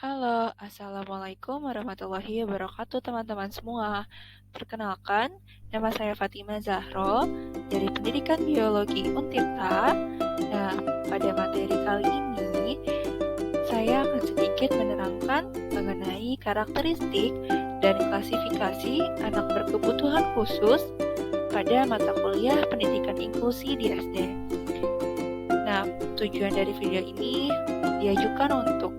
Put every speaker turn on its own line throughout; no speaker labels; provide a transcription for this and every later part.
Halo, Assalamualaikum warahmatullahi wabarakatuh teman-teman semua. Perkenalkan, nama saya Fatima Zahro dari Pendidikan Biologi Untirta. Nah, pada materi kali ini, saya akan sedikit menerangkan mengenai karakteristik dan klasifikasi anak berkebutuhan khusus pada mata kuliah pendidikan inklusi di SD. Nah, tujuan dari video ini diajukan untuk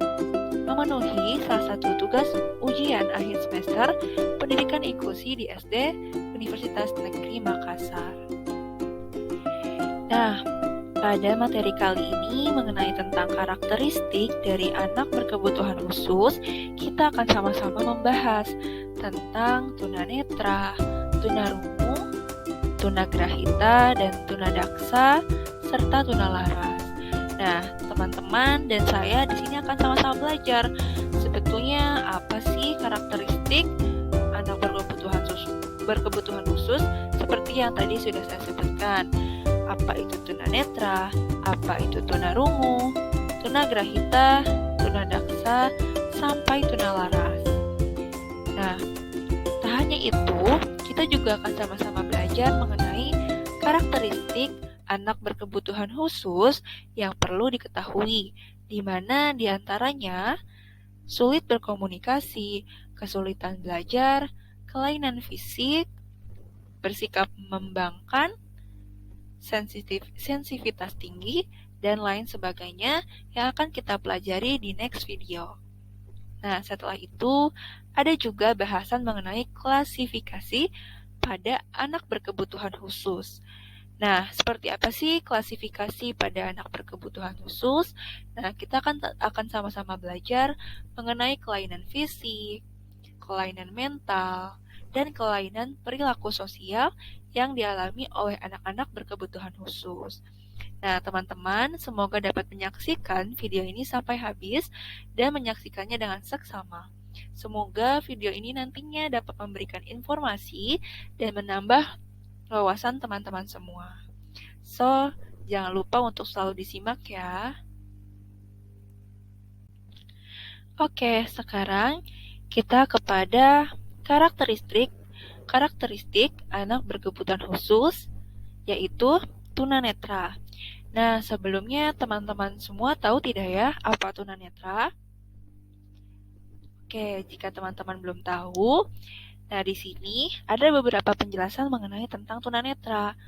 memenuhi salah satu tugas ujian akhir semester pendidikan inklusi di SD Universitas Negeri Makassar. Nah, pada materi kali ini mengenai tentang karakteristik dari anak berkebutuhan khusus, kita akan sama-sama membahas tentang tunanetra, tunarungu, tunagrahita, dan tunadaksa, serta tunalaras. Nah, teman-teman dan saya di sini akan sama-sama belajar sebetulnya apa sih karakteristik anak berkebutuhan khusus seperti yang tadi sudah saya sebutkan. Apa itu tunanetra, apa itu tunarungu, tunagrahita, tunadaksa, sampai tunalaras. Nah, tak hanya itu, kita juga akan sama-sama belajar mengenai karakteristik anak berkebutuhan khusus yang perlu diketahui, di mana diantaranya sulit berkomunikasi, kesulitan belajar, kelainan fisik, bersikap membangkang, sensitivitas tinggi, dan lain sebagainya yang akan kita pelajari di next video. Nah, setelah itu ada juga bahasan mengenai klasifikasi pada anak berkebutuhan khusus. Nah, seperti apa sih klasifikasi pada anak berkebutuhan khusus? Nah, kita akan sama-sama belajar mengenai kelainan fisik, kelainan mental, dan kelainan perilaku sosial yang dialami oleh anak-anak berkebutuhan khusus. Nah, teman-teman, semoga dapat menyaksikan video ini sampai habis dan menyaksikannya dengan seksama. Semoga video ini nantinya dapat memberikan informasi dan menambah wawasan teman-teman semua. So, jangan lupa untuk selalu disimak ya. Oke, sekarang kita kepada karakteristik anak berkebutuhan khusus, yaitu tunanetra. Nah, sebelumnya teman-teman semua tahu tidak ya apa tunanetra? Oke, jika teman-teman belum tahu, nah di sini ada beberapa penjelasan mengenai tentang tunanetra.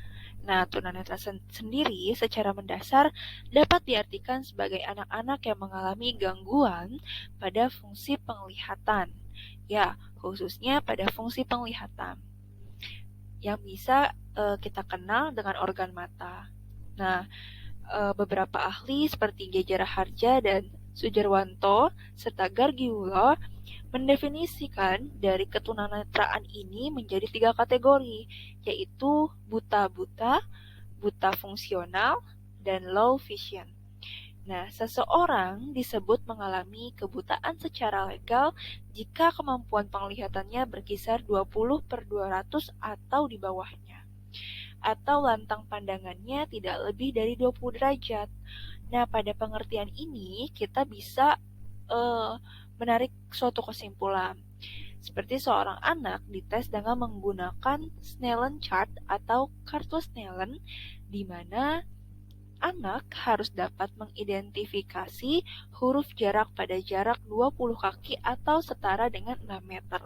Nah, tunanetra sendiri secara mendasar dapat diartikan sebagai anak-anak yang mengalami gangguan pada fungsi penglihatan. Ya, khususnya pada fungsi penglihatan yang bisa kita kenal dengan organ mata. Nah, beberapa ahli seperti Geja Raharja dan Sujarwanto serta Gargiulo mendefinisikan dari ketunanetraan ini menjadi 3 kategori, yaitu buta-buta, buta fungsional, dan low vision. Nah, seseorang disebut mengalami kebutaan secara legal jika kemampuan penglihatannya berkisar 20/200 atau di bawahnya, atau lantang pandangannya tidak lebih dari 20 derajat. Nah, pada pengertian ini kita bisa menarik suatu kesimpulan. Seperti seorang anak dites dengan menggunakan Snellen chart atau kartu Snellen, di mana anak harus dapat mengidentifikasi huruf jarak pada jarak 20 kaki atau setara dengan 6 meter.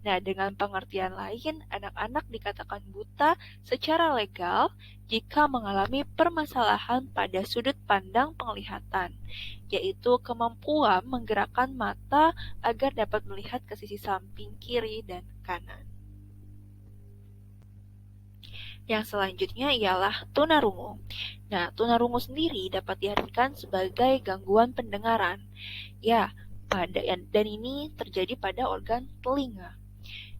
Nah, dengan pengertian lain, anak-anak dikatakan buta secara legal jika mengalami permasalahan pada sudut pandang penglihatan, yaitu kemampuan menggerakkan mata agar dapat melihat ke sisi samping kiri dan kanan. Yang selanjutnya ialah tunarungu. Nah, tunarungu sendiri dapat diartikan sebagai gangguan pendengaran. Ya, dan ini terjadi pada organ telinga.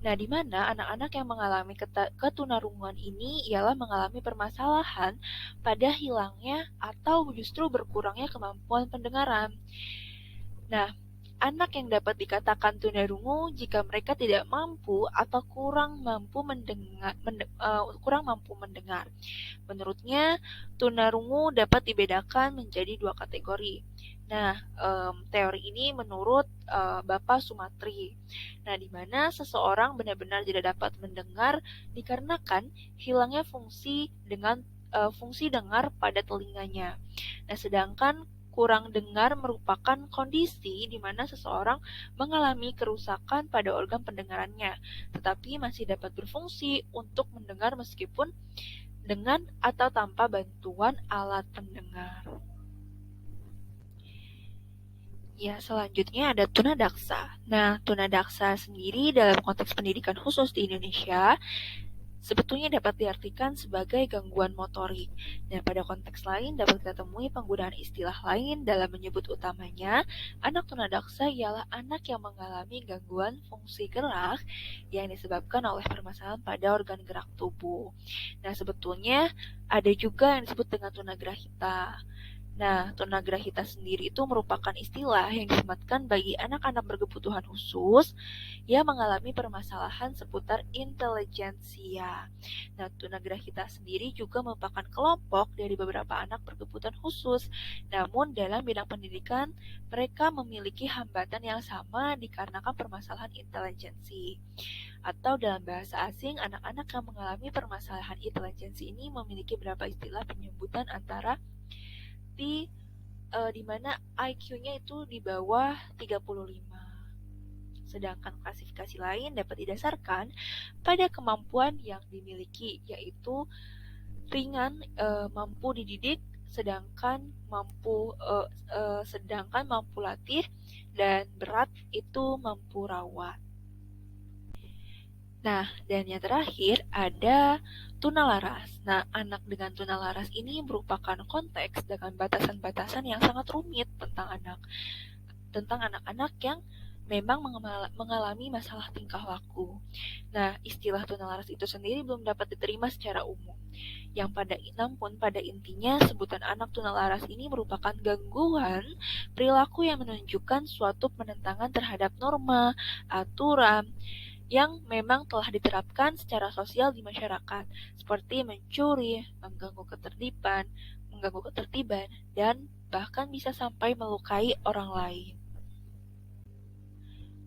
Nah, di mana anak-anak yang mengalami ketunarungan ini ialah mengalami permasalahan pada hilangnya atau justru berkurangnya kemampuan pendengaran. Nah, Anak yang dapat dikatakan tunarungu jika mereka tidak mampu atau kurang mampu mendengar. Menurutnya, tunarungu dapat dibedakan menjadi 2 kategori. Nah, teori ini menurut Bapak Sumatri. Nah, di mana seseorang benar-benar tidak dapat mendengar dikarenakan hilangnya fungsi dengar pada telinganya. Nah, sedangkan kurang dengar merupakan kondisi di mana seseorang mengalami kerusakan pada organ pendengarannya, tetapi masih dapat berfungsi untuk mendengar meskipun dengan atau tanpa bantuan alat pendengar. Ya, selanjutnya ada tunadaksa. Nah, tunadaksa sendiri dalam konteks pendidikan khusus di Indonesia sebetulnya dapat diartikan sebagai gangguan motorik. Dan pada konteks lain dapat kita temui penggunaan istilah lain dalam menyebut utamanya anak tunadaksa ialah anak yang mengalami gangguan fungsi gerak yang disebabkan oleh permasalahan pada organ gerak tubuh. Nah, sebetulnya ada juga yang disebut dengan tunagrahita. Nah, tunagrahita sendiri itu merupakan istilah yang disematkan bagi anak-anak berkebutuhan khusus yang mengalami permasalahan seputar intelijensia. Nah, tunagrahita sendiri juga merupakan kelompok dari beberapa anak berkebutuhan khusus. Namun, dalam bidang pendidikan, mereka memiliki hambatan yang sama dikarenakan permasalahan intelijensi. Atau dalam bahasa asing, anak-anak yang mengalami permasalahan intelijensi ini memiliki beberapa istilah penyebutan antara di mana IQ-nya itu di bawah 35. Sedangkan klasifikasi lain dapat didasarkan pada kemampuan yang dimiliki, yaitu ringan mampu dididik, sedangkan mampu latih, dan berat itu mampu rawat. Nah, dan yang terakhir ada tunalaras. Nah, anak dengan tunalaras ini merupakan konteks dengan batasan-batasan yang sangat rumit tentang anak-anak yang memang mengalami masalah tingkah laku. Nah, istilah tunalaras itu sendiri belum dapat diterima secara umum. Namun pada intinya sebutan anak tunalaras ini merupakan gangguan perilaku yang menunjukkan suatu penentangan terhadap norma, aturan, yang memang telah diterapkan secara sosial di masyarakat, seperti mencuri, mengganggu ketertiban, dan bahkan bisa sampai melukai orang lain.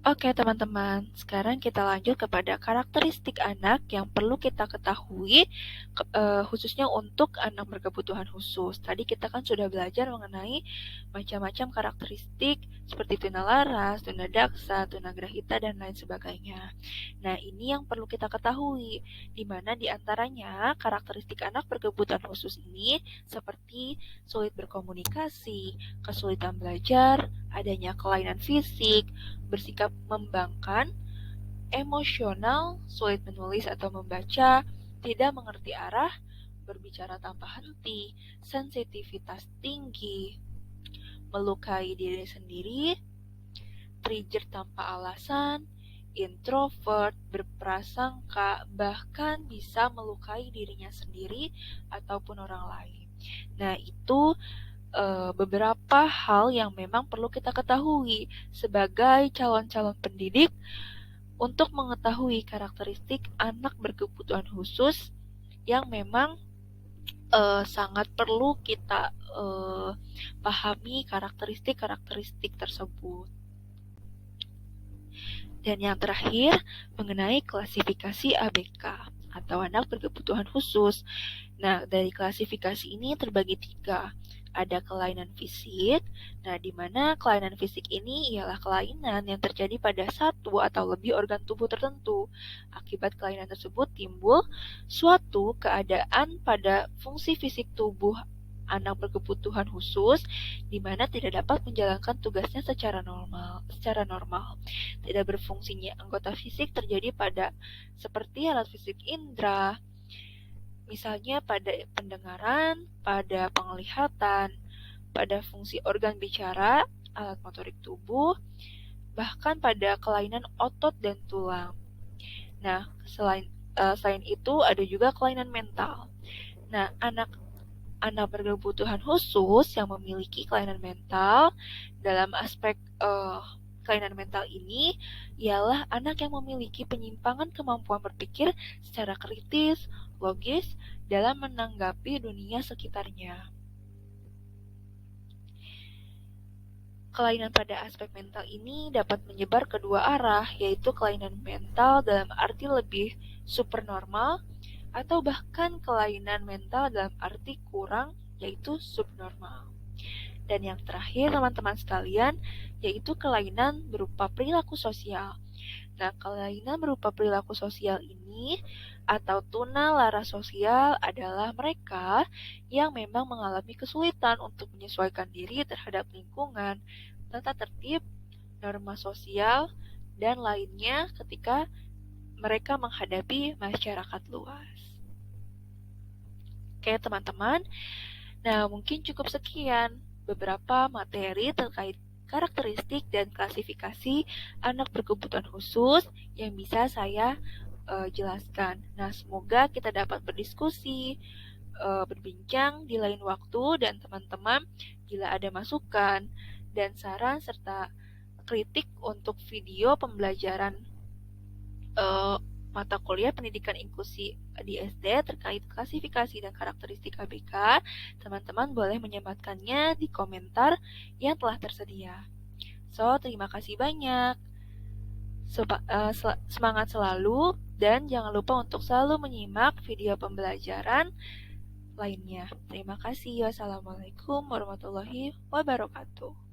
Oke teman-teman, sekarang kita lanjut kepada karakteristik anak yang perlu kita ketahui khususnya untuk anak berkebutuhan khusus. Tadi kita kan sudah belajar mengenai macam-macam karakteristik seperti tunalaras, tunadaksa, tunagrahita, dan lain sebagainya. Nah, ini yang perlu kita ketahui, di mana di antaranya karakteristik anak berkebutuhan khusus ini seperti sulit berkomunikasi, kesulitan belajar, adanya kelainan fisik, bersikap membangkang, emosional, sulit menulis atau membaca, tidak mengerti arah, berbicara tanpa henti, sensitivitas tinggi, melukai diri sendiri, trigger tanpa alasan, introvert, berprasangka, bahkan bisa melukai dirinya sendiri ataupun orang lain. Nah, itu beberapa hal yang memang perlu kita ketahui sebagai calon-calon pendidik untuk mengetahui karakteristik anak berkebutuhan khusus yang memang sangat perlu kita pahami karakteristik tersebut. Dan yang terakhir mengenai klasifikasi ABK atau anak berkebutuhan khusus. Nah, dari klasifikasi ini terbagi 3. Ada kelainan fisik, nah di mana kelainan fisik ini ialah kelainan yang terjadi pada satu atau lebih organ tubuh tertentu. Akibat kelainan tersebut timbul suatu keadaan pada fungsi fisik tubuh anak berkebutuhan khusus di mana tidak dapat menjalankan tugasnya secara normal. Tidak berfungsinya anggota fisik terjadi pada seperti alat fisik indera, misalnya pada pendengaran, pada penglihatan, pada fungsi organ bicara, alat motorik tubuh, bahkan pada kelainan otot dan tulang. Nah, selain itu ada juga kelainan mental. Nah, anak berkebutuhan khusus yang memiliki kelainan mental dalam aspek kelainan mental ini ialah anak yang memiliki penyimpangan kemampuan berpikir secara kritis, logis, dalam menanggapi dunia sekitarnya. Kelainan pada aspek mental ini dapat menyebar ke dua arah, yaitu kelainan mental dalam arti lebih supernormal atau bahkan kelainan mental dalam arti kurang, yaitu subnormal. Dan yang terakhir, teman-teman sekalian, yaitu kelainan berupa perilaku sosial. Nah, kelainan berupa perilaku sosial ini atau tuna lara sosial adalah mereka yang memang mengalami kesulitan untuk menyesuaikan diri terhadap lingkungan, tata tertib, norma sosial, dan lainnya ketika mereka menghadapi masyarakat luas. Oke, teman-teman. Nah, mungkin cukup sekian beberapa materi terkait karakteristik dan klasifikasi anak berkebutuhan khusus yang bisa saya jelaskan. Nah, semoga kita dapat berdiskusi, berbincang di lain waktu, dan teman-teman bila ada masukan dan saran serta kritik untuk video pembelajaran mata kuliah pendidikan inklusi di SD terkait klasifikasi dan karakteristik ABK, teman-teman boleh menyematkannya di komentar yang telah tersedia. So, terima kasih banyak. Semangat selalu, dan jangan lupa untuk selalu menyimak video pembelajaran lainnya. Terima kasih. Wassalamualaikum warahmatullahi wabarakatuh.